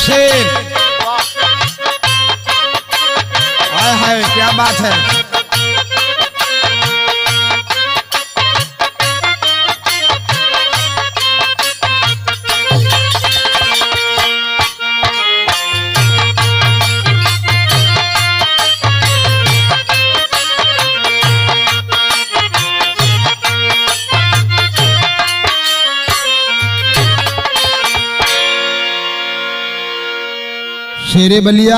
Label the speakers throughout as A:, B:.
A: शेर। हाय हाय क्या बात है। शेरे बलिया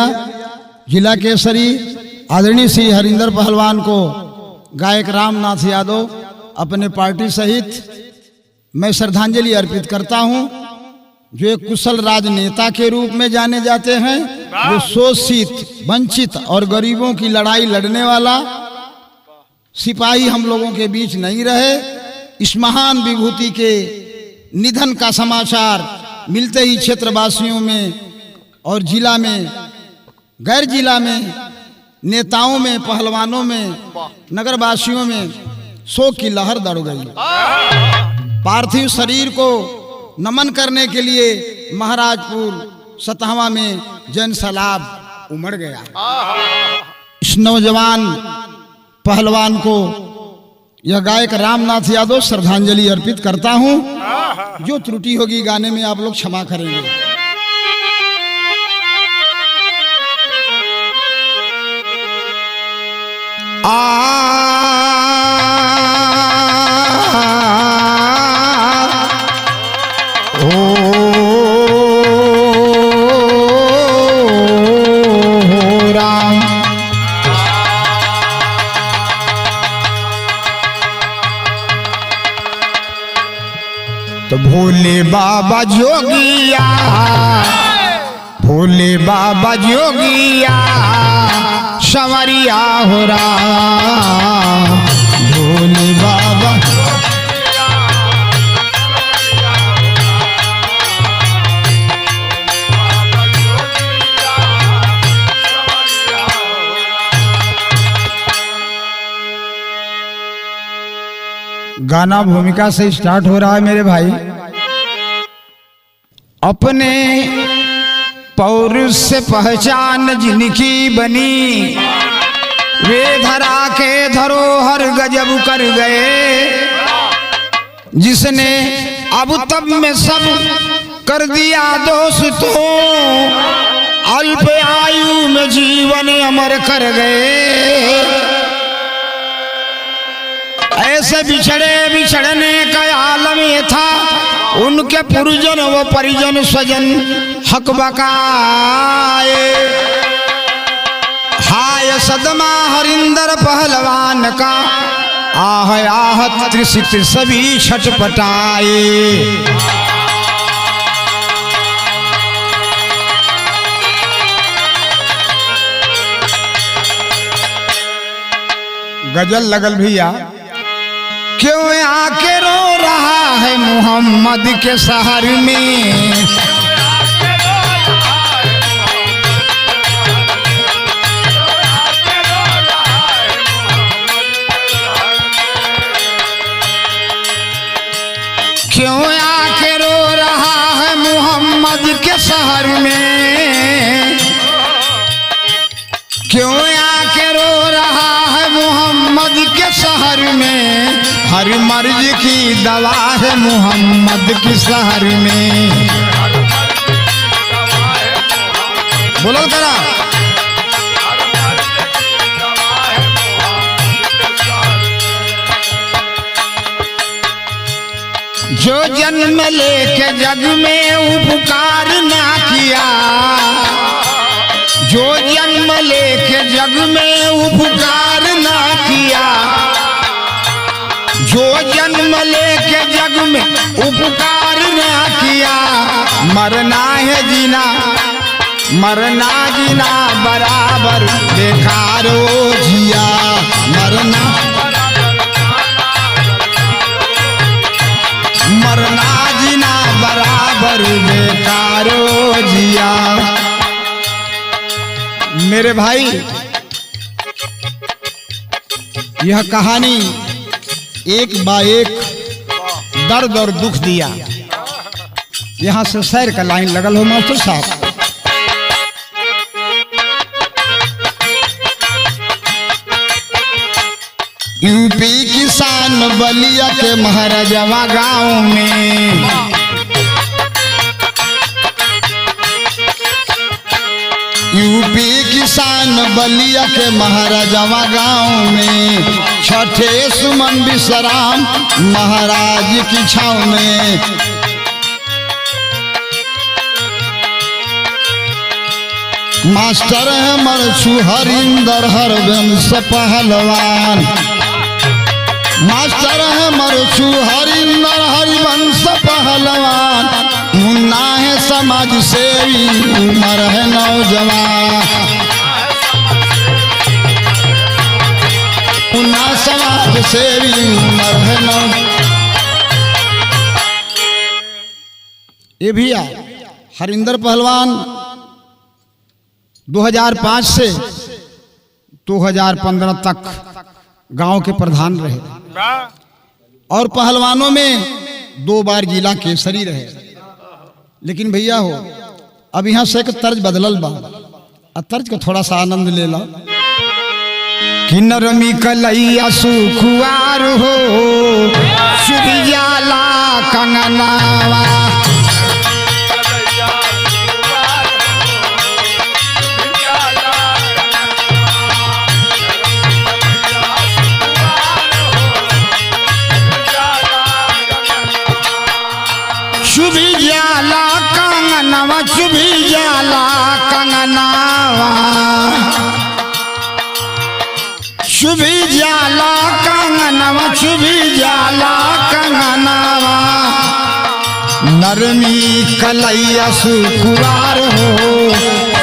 A: जिला केसरी आदरणीय श्री हरिंदर पहलवान को गायक रामनाथ यादव अपने पार्टी सहित मैं श्रद्धांजलि अर्पित करता हूं, जो एक कुशल राजनेता के रूप में जाने जाते हैं, जो शोषित, वंचित और गरीबों की लड़ाई लड़ने वाला सिपाही हम लोगों के बीच नहीं रहे। इस महान विभूति के निधन का समाचार मिलते ही क्षेत्रवासियों में और जिला में, गैर जिला में, नेताओं में, पहलवानों में, नगरवासियों में शोक की लहर दौड़ गई। पार्थिव शरीर को नमन करने के लिए महाराजपुर सतहवा में जन सैलाब उमड़ गया। इस नौजवान पहलवान को यह गायक रामनाथ यादव श्रद्धांजलि अर्पित करता हूं। जो त्रुटि होगी गाने में आप लोग क्षमा करेंगे। राम तो भोले बाबा जोगिया, भोले बाबा जोगिया संवरिया हो राम, भोले बाबा गाना भूमिका से स्टार्ट हो रहा है मेरे भाई। अपने पौरुष से पहचान जिनकी बनी, वे धरा के धरोहर गजब कर गए, जिसने अब तब में सब कर दिया दोस्तों, अल्प आयु में जीवन अमर कर गए। ऐसे बिछड़े बिछड़ने का आलम ये था, उनके पुरजन व परिजन स्वजन हक बकाए। हाय सदमा हरिंदर पहलवान का, आह आह त्रिसित सभी छटपटाए। गजल लगल भैया। क्यों आके रो रहा है मोहम्मद के शहर में, क्यों आके रो रहा है मोहम्मद के शहर में, क्यों आके रो रहा है मोहम्मद के शहर में, हर मर्ज की दवा है मोहम्मद के शहर में। बोलो करा। जो जन्म लेके जग में उपकार ना किया, जो जन्म लेके जग में उपकार ना किया, जो जन्म लेके जग में उपकार ना किया, मरना है जीना, मरना जीना बराबर बेकार हो जिया, मरना मरना जीना बराबर बेकार हो जिया। मेरे भाई, यह कहानी एक बाय एक दर्द और दुख दिया। यहाँ से शहर का लाइन लगल हो मास्टर साहब। यूपी किसान बलिया के महाराजवा गांव में, यूपी किसान बलिया के महाराजवा गांव में, छठे सुमन विश्राम महाराज की छाव में। मास्टर है मरछू हरिंदर हरवंश पहलवान, मास्टर है मरछू हरिंदर हरिवंश पहलवान, मुन्ना है समाज सेवी उम्र है नौजवान, मुन्ना समाज सेवी उम्र है नौजवान। ये भैया हरिंदर पहलवान 2005 से 2015 तक गांव के प्रधान रहे और पहलवानों में 2 बार जिला केसरी रहे। लेकिन भैया हो अब यहाँ से एक तर्ज बदलल बा, तर्ज का थोड़ा सा आनंद ले लो। कि नरमी कलैया सुखुआर हो सुरियाला कंगनावा, चुभी जाला कंगनवा, चुभी जाला कंगनावा, चुभी जाला कंगनवा, चुभी जाला कंगनावा, नरमी कलैया सुकुवार हो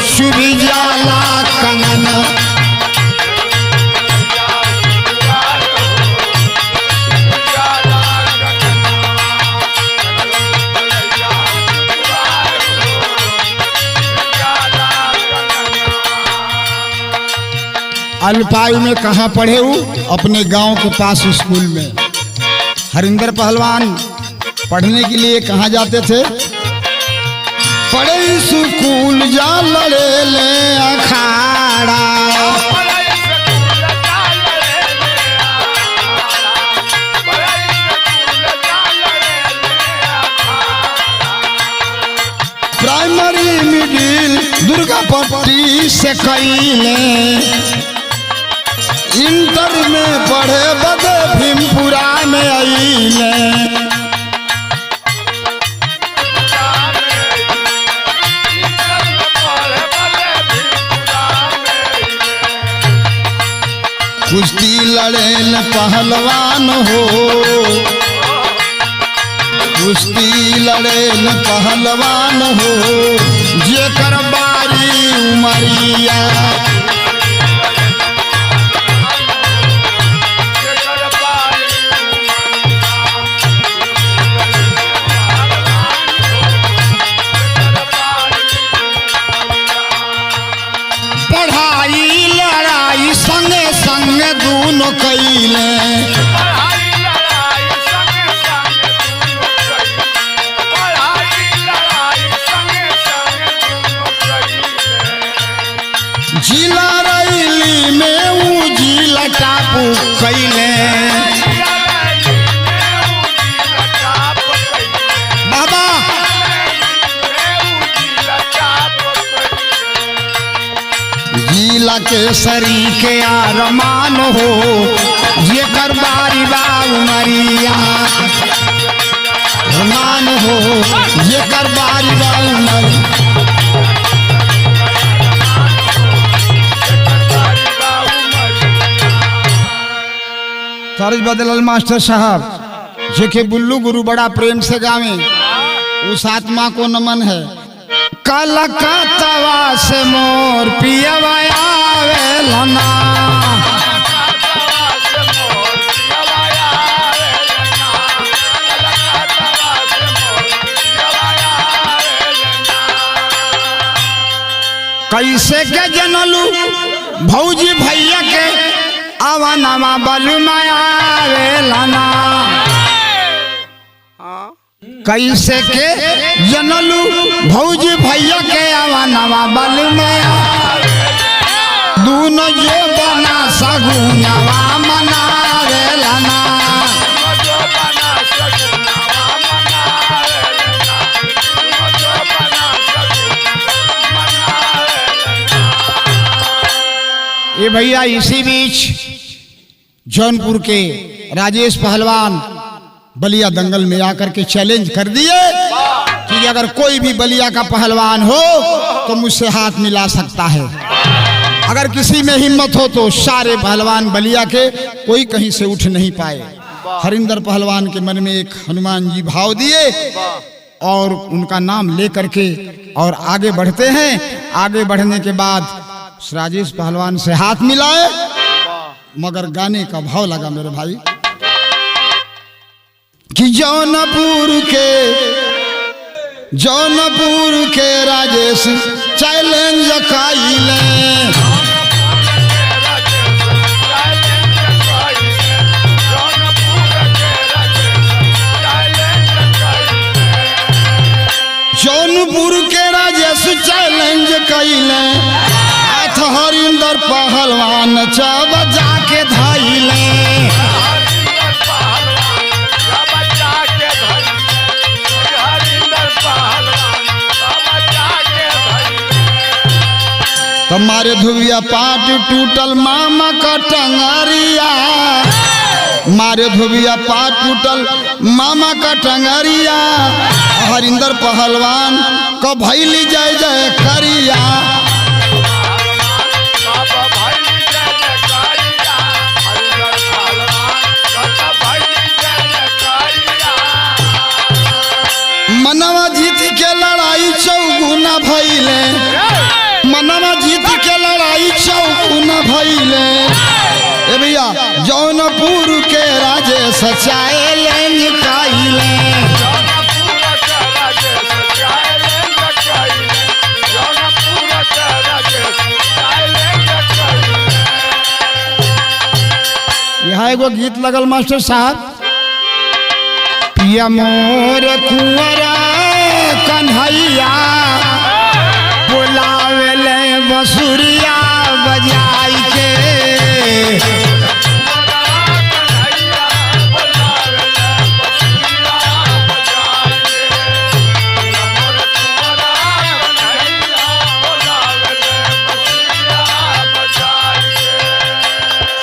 A: चुभी जाला कंगना। अल्पायु में कहाँ पढ़े हूँ? अपने गांव के पास स्कूल में। हरिंदर पहलवान पढ़ने के लिए कहाँ जाते थे? पढ़े स्कूल जा लड़े ले अखाड़ा, प्राइमरी मिडिल दुर्गा पट्टी से कैले, इंटर में पढ़े बदे भीमपुरा में आईले, कुश्ती लड़े न पहलवान हो, कुश्ती लड़े न पहलवान हो, जेकर बारी उमरिया, पढ़ाई लड़ाई संगे संगे दोनों कैले, जिला रैली में ऊ जिला टापू कैले, बाबा जिला केसरी के आरमान हो, जेकर बारी बाबू मरिया रमान हो, जेकर बारी बाबू मरिया। तर्ज बदलल मास्टर साहब जेके बुल्लू गुरु बड़ा प्रेम से गावे, उस आत्मा को नमन है। कलकत्ता से मोर पियवा आवेलना, कैसे के जनलू भौजी भैया के आवानामा बलुमाया आवेलना, कैसे के जनलू भौजी भैया के आवानामा बलुमाया, दोनों जो बना सगुनवा मनावे ये भैया इसी बीच जौनपुर के राजेश पहलवान बलिया दंगल में आकर के चैलेंज कर दिए कि अगर कोई भी बलिया का पहलवान हो तो मुझसे हाथ मिला सकता है। अगर किसी में हिम्मत हो तो सारे पहलवान बलिया के कोई कहीं से उठ नहीं पाए। हरिंदर पहलवान के मन में एक हनुमान जी भाव दिए और उनका नाम ले करके और आगे बढ़ते हैं। आगे बढ़ने के बाद राजेश पहलवान से हाथ मिलाए, मगर गाने का भाव लगा मेरे भाई कि जौनपुर के राजेश चैलेंज काइले, जौनपुर के राजेश चैलेंज कैले, हाथ हरिंदर पहलवान चब जाके धैले। तुम्हारे धुबिया पाट टूटल मामा का टंगरिया, मारे धुबिया पाट टूटल मामा का टंगरिया, हरिंदर पहलवान को भैली जय जय करिया। मनवा जीत के लड़ाई चौगुना भैले, मनवा जीत के लड़ाई चौगुना भैले। ए भैया जौनपुर के राजेश चैलेंज काइले, यहाँ एगो गीत लगल मास्टर साहब, पिया मोर कुंवरा कन्हैया बुलावेले बसुरिया बजाई के,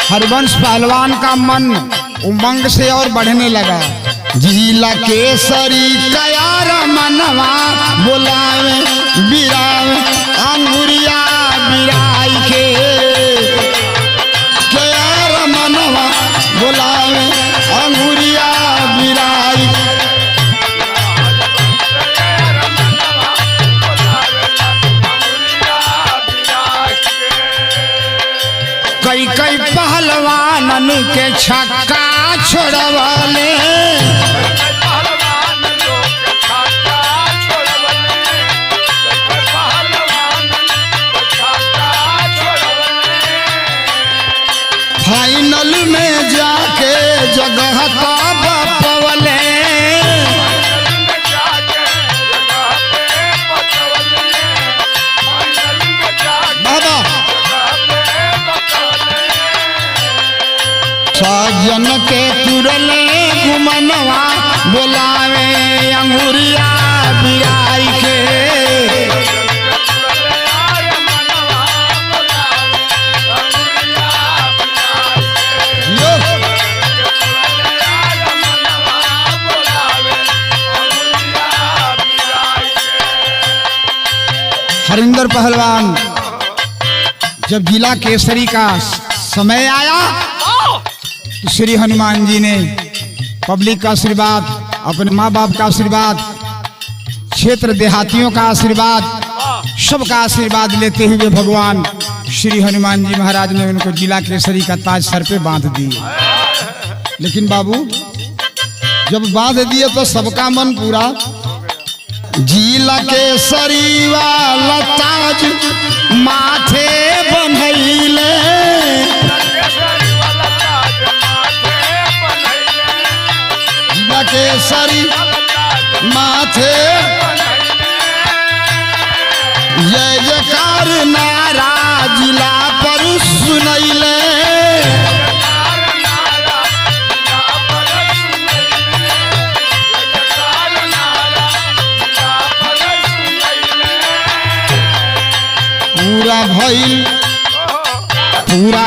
A: हरवंश पहलवान का मन उमंग से और बढ़ने लगा। जिला केसरी कयार मनवा बुलावे बिरावे अंगुरिया बिराई के, कयार मनवा बुलावे अंगुरिया बिराई। कई कई पहलवानन के छक्का छोड़वाले, फाइनल में जाके जगह पवले, बाबा सजन के तुरले गुमनवा बोलावे अंगुरिया बिराई के, हरिंदर पहलवान जब जिला केसरी का समय आया तो श्री हनुमान जी ने पब्लिक का आशीर्वाद, अपने माँ बाप का आशीर्वाद, क्षेत्र देहातियों का आशीर्वाद, सबका आशीर्वाद लेते हुए भगवान श्री हनुमान जी महाराज ने उनको जिला केसरी का ताज सर पे बांध दिए। लेकिन बाबू जब बांध दिए तो सबका मन पूरा, जिला केसरी वाला ताज माथे बंधैले, जिला केसरी माथे जय जयकार नारा जिला पर सुनैले, पूरा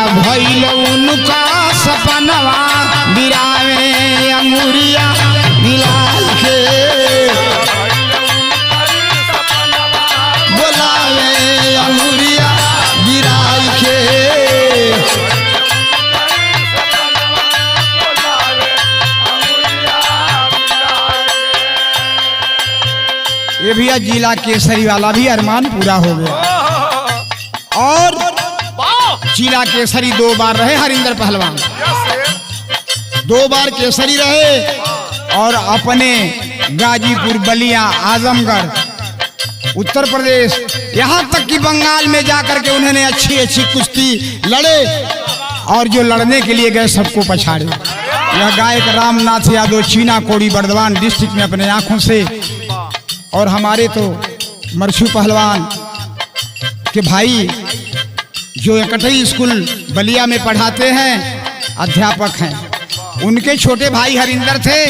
A: ये भैया जिला केसरी वाला भी अरमान पूरा हो गया। और जिला केसरी 2 बार रहे हरिंदर पहलवान, 2 बार केसरी रहे। और अपने गाजीपुर, बलिया, आजमगढ़, उत्तर प्रदेश, यहाँ तक कि बंगाल में जाकर के उन्होंने अच्छी अच्छी कुश्ती लड़े। और जो लड़ने के लिए गए सबको पछाड़े। यह गायक रामनाथ यादव चीना कोड़ी बर्दवान डिस्ट्रिक्ट में अपने आंखों से। और हमारे तो मरछू पहलवान के भाई जो एकटई स्कूल बलिया में पढ़ाते हैं, अध्यापक हैं, उनके छोटे भाई हरिंदर थे।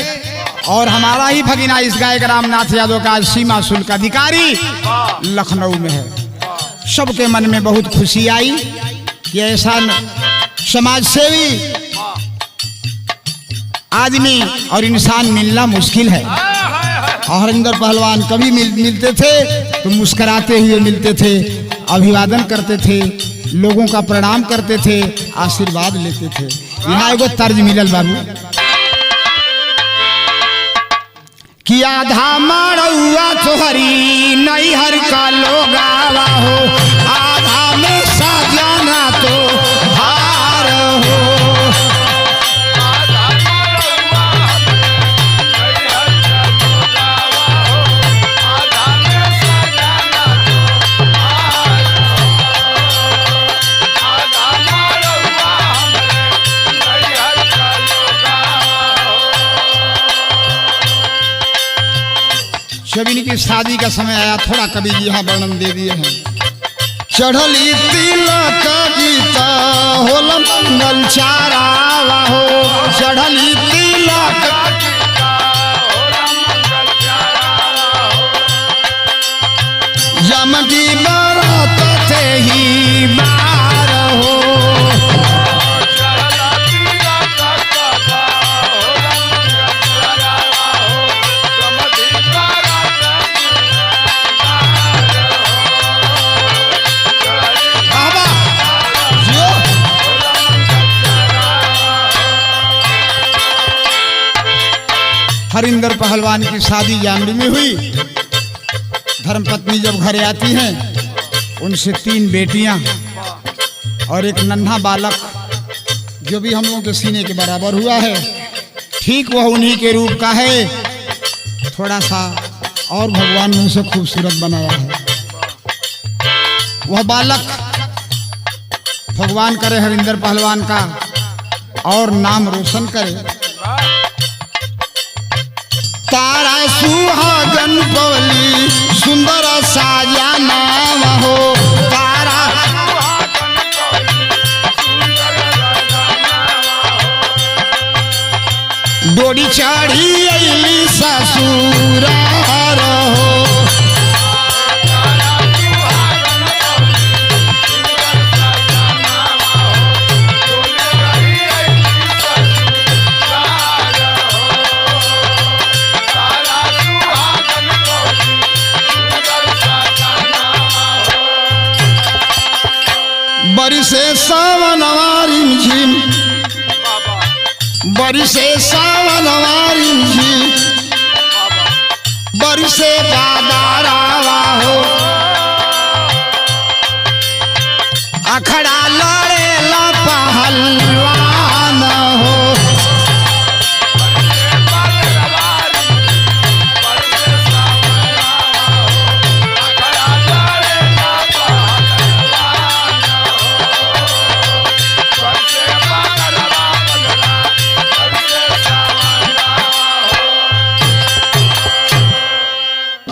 A: और हमारा ही भगिना इस गायक रामनाथ यादव का सीमा शुल्क अधिकारी लखनऊ में है। सबके मन में बहुत खुशी आई कि ऐसा समाज सेवी आदमी और इंसान मिलना मुश्किल है। और हरिंदर पहलवान कभी मिलते थे तो मुस्कुराते हुए मिलते थे, अभिवादन करते थे, लोगों का प्रणाम करते थे, आशीर्वाद लेते थे। यहाँ एगो तर्ज मिलल बाबू कि आधा मारौआ तोहरी नैहर का लोगावा हो, आधा में सजना तो हार हो। जब इनकी शादी का समय आया, थोड़ा कवि जी यहाँ वर्णन दे दिए हैं। चढ़ली तिलक गीता होल मंगल चारावा हो, चढ़ली तिलक जमकी बरत थे ही बार हो। हरिंदर पहलवान की शादी जानवी में हुई। धर्मपत्नी जब घर आती हैं, उनसे 3 बेटियां और एक नन्हा बालक जो भी हम लोगों के सीने के बराबर हुआ है, ठीक वह उन्हीं के रूप का है, थोड़ा सा और भगवान ने उसे खूबसूरत बनाया है। वह बालक भगवान करे हरिंदर पहलवान का और नाम रोशन करे। तारा सुहागन पवली सुंदर साजना हो, तारा डोरी चढ़ी अली ससुरार हो। बरिसे सावन वारिम झिम, बरिसे सावन वारिम झिम, बरिसे बादारावा हो। अखड़ा लड़ेला पहलवान हो।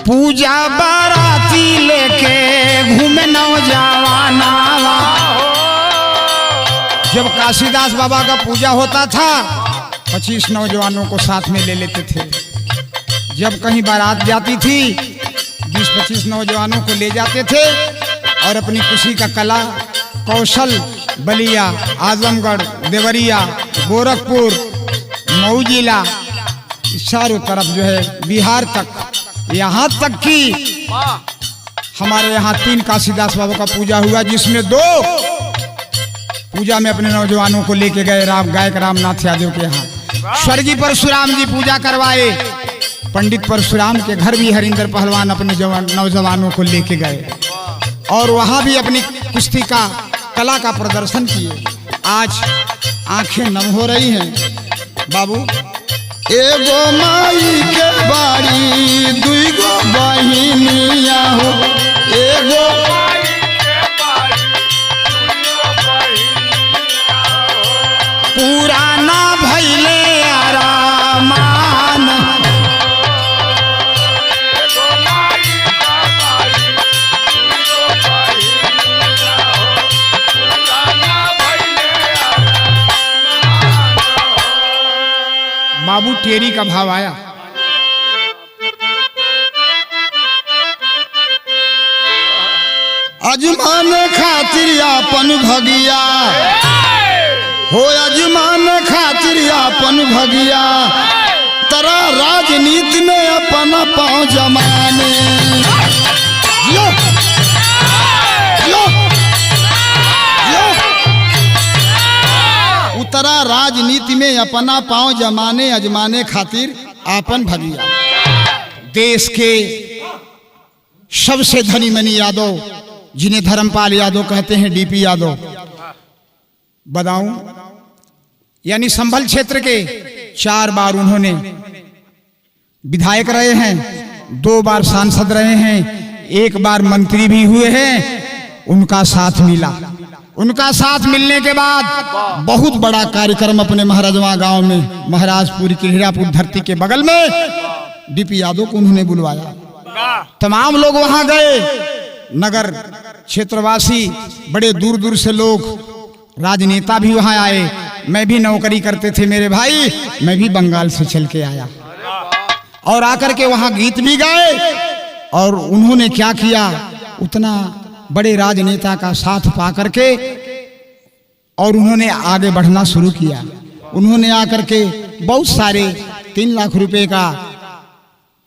A: पूजा बाराती लेके घूमे नौजवाना। जब काशीदास बाबा का पूजा होता था, 25 नौजवानों को साथ में ले लेते थे। जब कहीं बारात जाती थी, 20-25 नौजवानों को ले जाते थे और अपनी खुशी का कला कौशल बलिया, आजमगढ़, देवरिया, गोरखपुर, मऊ जिला, चारों तरफ जो है बिहार तक, यहाँ तक कि हमारे यहाँ 3 काशीदास बाबा का पूजा हुआ, जिसमें 2 पूजा में अपने नौजवानों को लेके गए गायक रामनाथ यादव के यहाँ। स्वर्गीय परशुराम जी पूजा करवाए, पंडित परशुराम के घर भी हरिंदर पहलवान अपने नौजवानों को लेके गए और वहां भी अपनी कुश्ती का कला का प्रदर्शन किए। आज आंखें नम हो रही हैं बाबू। एगो माई के बाड़ी दुईगो बहिनिया हो, एगो पुराना भैले आरामान। बाबू टेरी का भाव आया। अजमान खातिर अपन भगिया हो, अजमान खातिर अपन भगिया, तरा राजनीति में अपना पांव जमाने। यो, यो, यो। उतरा राजनीति में अपना पांव जमाने, अजमाने खातिर आपन भगिया। देश के सबसे धनी मनी यादव जिन्हें धर्मपाल यादव कहते हैं, डीपी यादव, बदाऊं यानी संभल क्षेत्र के 4 बार उन्होंने विधायक रहे हैं, 2 बार सांसद रहे हैं, 1 बार मंत्री भी हुए हैं। उनका साथ मिला। उनका साथ मिलने के बाद बहुत बड़ा कार्यक्रम अपने महाराजवा गांव में, महाराजपुर की हीरापुर धरती के बगल में, डीपी यादव को उन्होंने बुलवाया। तमाम लोग वहां गए, नगर क्षेत्रवासी, बड़े दूर दूर से लोग, राजनेता भी वहां आए। मैं भी नौकरी करते थे मेरे भाई, मैं भी बंगाल से चल के आया और आकर के वहां गीत भी गाए। और उन्होंने क्या किया, उतना बड़े राजनेता का साथ पा करके और उन्होंने आगे बढ़ना शुरू किया। उन्होंने आकर के बहुत सारे 3 लाख रुपए का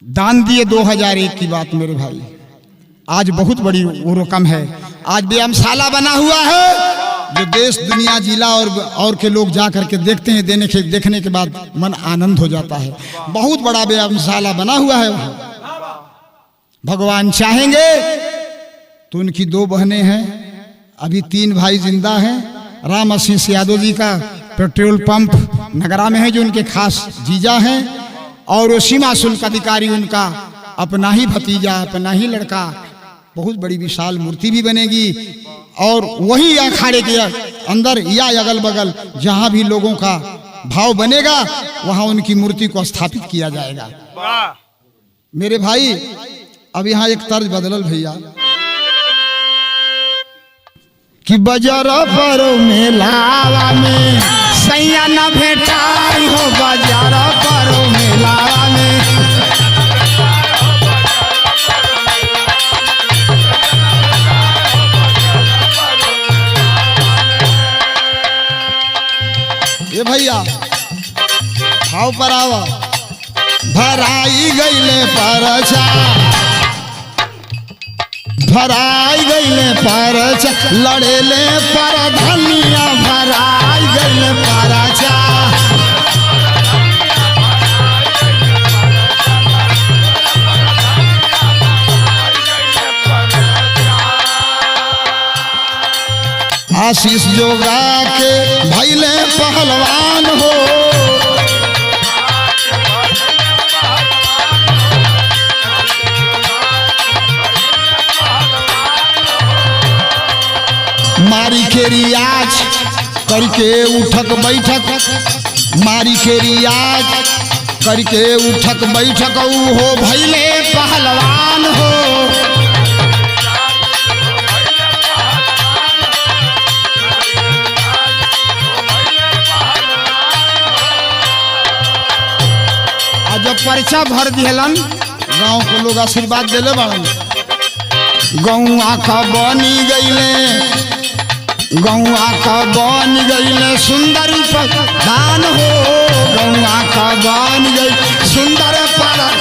A: दान दिए। 2001 की बात मेरे भाई, आज बहुत बड़ी वो रकम है। आज व्यायामशाला बना हुआ है जो देश दुनिया जिला और के लोग जा करके देखते हैं। देखने के बाद मन आनंद हो जाता है। बहुत बड़ा व्यायामशाला बना हुआ है वहां। भगवान चाहेंगे तो उनकी 2 बहनें हैं, अभी 3 भाई जिंदा हैं। राम आशीष यादव जी का पेट्रोल पंप नगरा में है जो उनके खास जीजा हैं, और वो सीमा शुल्क अधिकारी उनका अपना ही भतीजा, अपना ही लड़का। बहुत बड़ी विशाल मूर्ति भी बनेगी और वही अखाड़े के अंदर या अगल बगल जहां भी लोगों का भाव बनेगा वहां उनकी मूर्ति को स्थापित किया जाएगा। मेरे भाई अब यहाँ एक तर्ज बदलल भैया कि बजरा पर मेलावा में सैया न भेटाई हो, बजरा पर मेलावा में। ये भैया भाव पर आवा। भराई गईले परचा, भराई गईले परचा, लड़ेले पर धनिया, भराई गईले परचा। आशीष जोगा के भैले पहलवान हो, मारी के रियाज करके उठक बैठक, मारी के रियाज करके उठक बैठक, हो भैले पहलवान हो। जब पर्चा भर दिहलन, गांव के लोग आशीर्वाद दिले बाड़न। गौआ का बनी गईले, गौआ का बन गईले सुंदर प्रधान हो, गौआ का बन गई सुंदर प्रधान।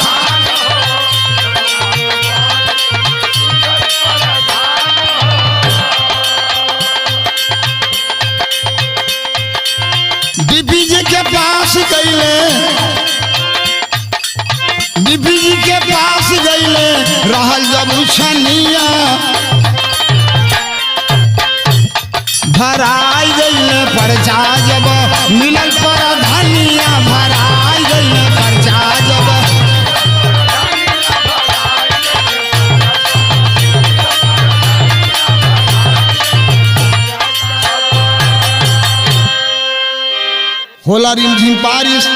A: डीपी जी के पास गईले, जी के पास गईले रहल जब छनिया भराई गईले परचा जब मिलल पर धनिया भराई गईले परचा जब होला रिमझिम बारिश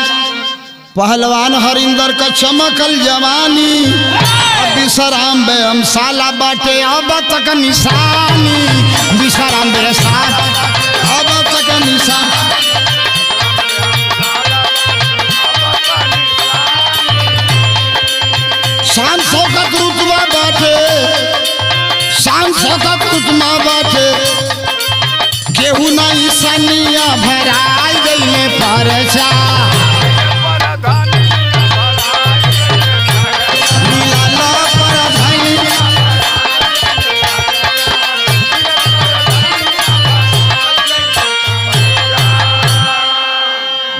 A: पहलवान हरिंदर का चमकल जवानी अब विश्राम बेम साला बाटे अब तक निशानी विश्राम बे अब तक निशान शान शौकत रुतबा बाटे शान शौकत रुतबा बाटे केहू नहीं सनिया भराई गईले परचा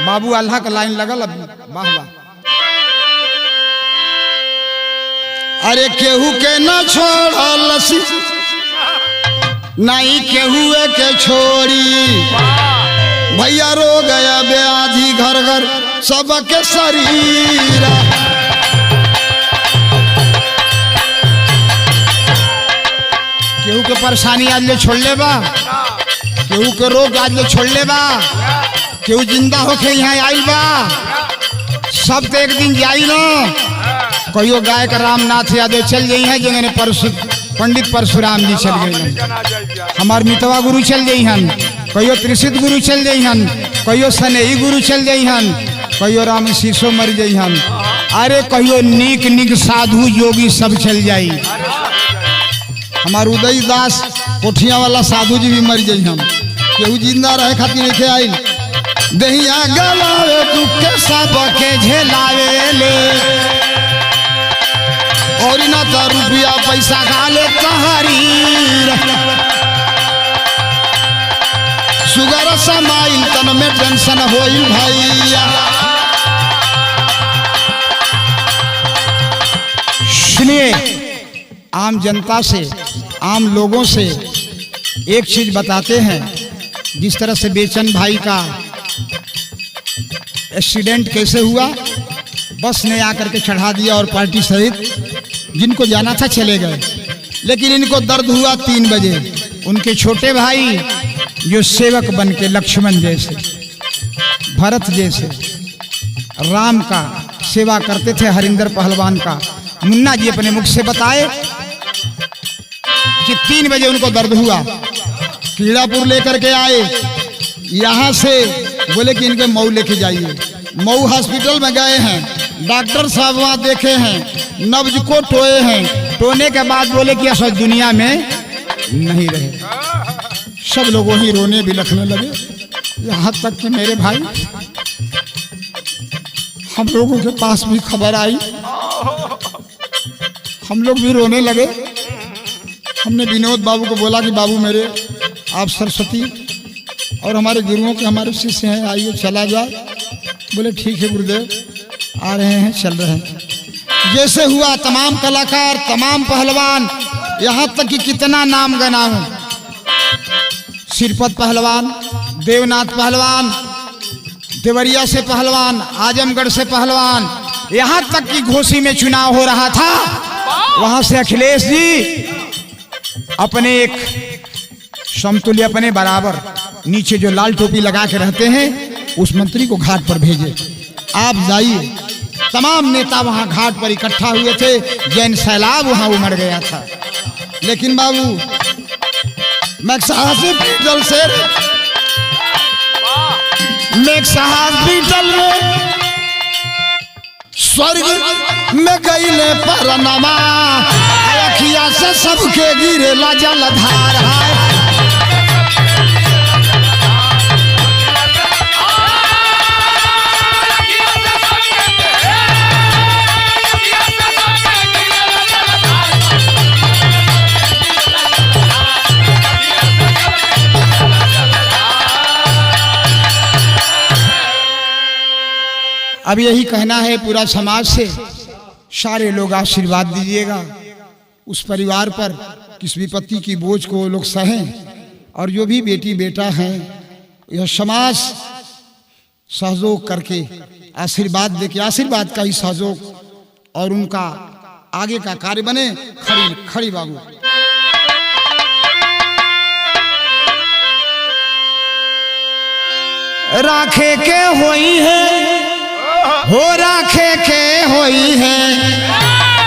A: बाबू अल्लाह का लाइन लगल अभी वाह वाह। अरे केहू के न छोड़ल नहीं केहू के छोड़ी भैया रो गया ब्याधी घर घर सबके शरीर केहू के परेशानी आज ले छोड़ ले बा केहू के रोग आज ले छोड़ ले बा केहू जिंदा होके यहाँ आइल बा सब तो एक दिन जाई ना कहियो गायक रामनाथ यादव चल गई है जिन्होंने पंडित परशुराम जी चल गए हमार मितवा गुरु चल गई हन कहियो त्रिसित गुरु चल गई हन कहियो सनेही गुरु चल गई हन कहियो राम शीशो मर गई हन अरे कहियो नीक नीक साधु योगी सब चल जाई हमार उदय दास कोठिया वाला साधु जी भी मर गई हन केहू जिंदा रहे खातिर नहीं आइल दहिया गलावे दुख के सबके झेलावे ले और ना तो रुपया पैसा गाले तहरी सुगर समाइल तन में टेंशन होइल भैया सुनिए आम जनता से आम लोगों से एक चीज बताते हैं जिस तरह से बेचन भाई का एक्सीडेंट कैसे हुआ बस ने आकर के चढ़ा दिया और पार्टी सहित जिनको जाना था चले गए लेकिन इनको दर्द हुआ 3 बजे उनके छोटे भाई जो सेवक बन के लक्ष्मण जैसे भरत जैसे राम का सेवा करते थे हरिंदर पहलवान का मुन्ना जी अपने मुख से बताए कि 3 बजे उनको दर्द हुआ कीड़ापुर लेकर के आए यहाँ से बोले कि इनके मऊ लेके जाइए मऊ हॉस्पिटल में गए हैं डॉक्टर साहब वहाँ देखे हैं नब्ज को टोए हैं टोने के बाद बोले कि असर दुनिया में नहीं रहे सब लोग वहीं रोने भी लिखने लगे यहाँ तक कि मेरे भाई हम लोगों के पास भी खबर आई हम लोग भी रोने लगे हमने विनोद बाबू को बोला कि बाबू मेरे आप सरस्वती और हमारे गुरुओं के हमारे शिष्य हैं आइए चला जाए बोले ठीक है गुरुदेव आ रहे हैं चल रहे हैं जैसे हुआ तमाम कलाकार तमाम पहलवान यहाँ तक कि कितना नाम गना हूँ सिरपत पहलवान देवनाथ पहलवान देवरिया से पहलवान आजमगढ़ से पहलवान यहाँ तक कि घोसी में चुनाव हो रहा था वहां से अखिलेश जी अपने एक समतुल्य अपने बराबर नीचे जो लाल टोपी लगा के रहते हैं उस मंत्री को घाट पर भेजे आप जाइए तमाम नेता वहां घाट पर इकट्ठा हुए थे जैन सैलाब वहां उमड़ गया था लेकिन बाबू हॉस्पिटल से हॉस्पिटल में स्वर्ग में गईले परनमा अखिया से सबके गिरे ला जलधार है अब यही कहना है पूरा समाज से सारे लोग आशीर्वाद दीजिएगा उस परिवार पर, किस विपत्ति की बोझ को लोग सहें, और जो भी बेटी बेटा हैं यह समाज सहयोग करके आशीर्वाद देके, आशीर्वाद का ही सहयोग और उनका आगे का कार्य बने। खड़ी खड़ी बाबू। राखे के होई है हो, राखे के होई है,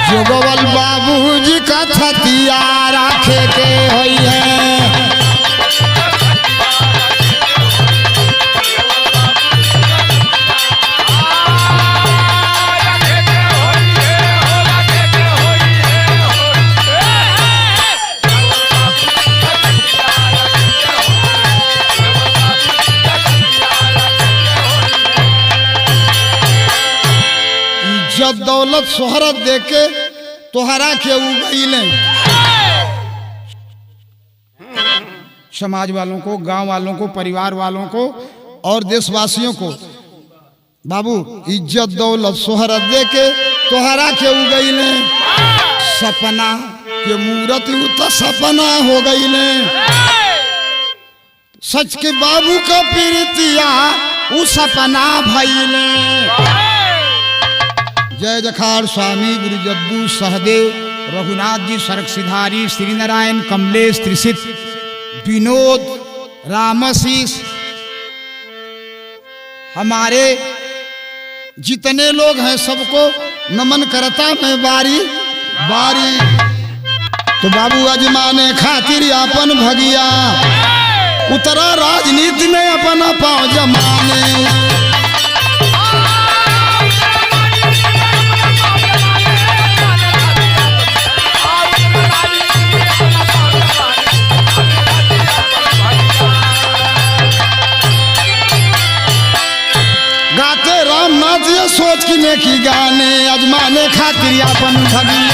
A: जोगवल बाबूजी का छतिया राखे के होई है। जब दौलत शोहरत देके तोहरा के उगैले, समाज वालों को, गांव वालों को, परिवार वालों को और देशवासियों को बाबू इज्जत दौलत शोहरत देके तोहरा के उगैले। सपना के मूरत तो सपना हो गईले, सच के बाबू का प्रीतिया उ सपना भइले। जय जखाड़ स्वामी गुरु जद्दू सहदेव रघुनाथ जी सरक सिधारी श्री नारायण कमलेश त्रिशित विनोद रामशीष, हमारे जितने लोग हैं सबको नमन करता मैं बारी बारी। तो बाबू अजमाने खातिर अपन भगिया उतरा राजनीति में अपना पाँव जमाने। गाते रामनाथ ये सोच की नेकी गाने, अजमाने खातिर अपन भगिया।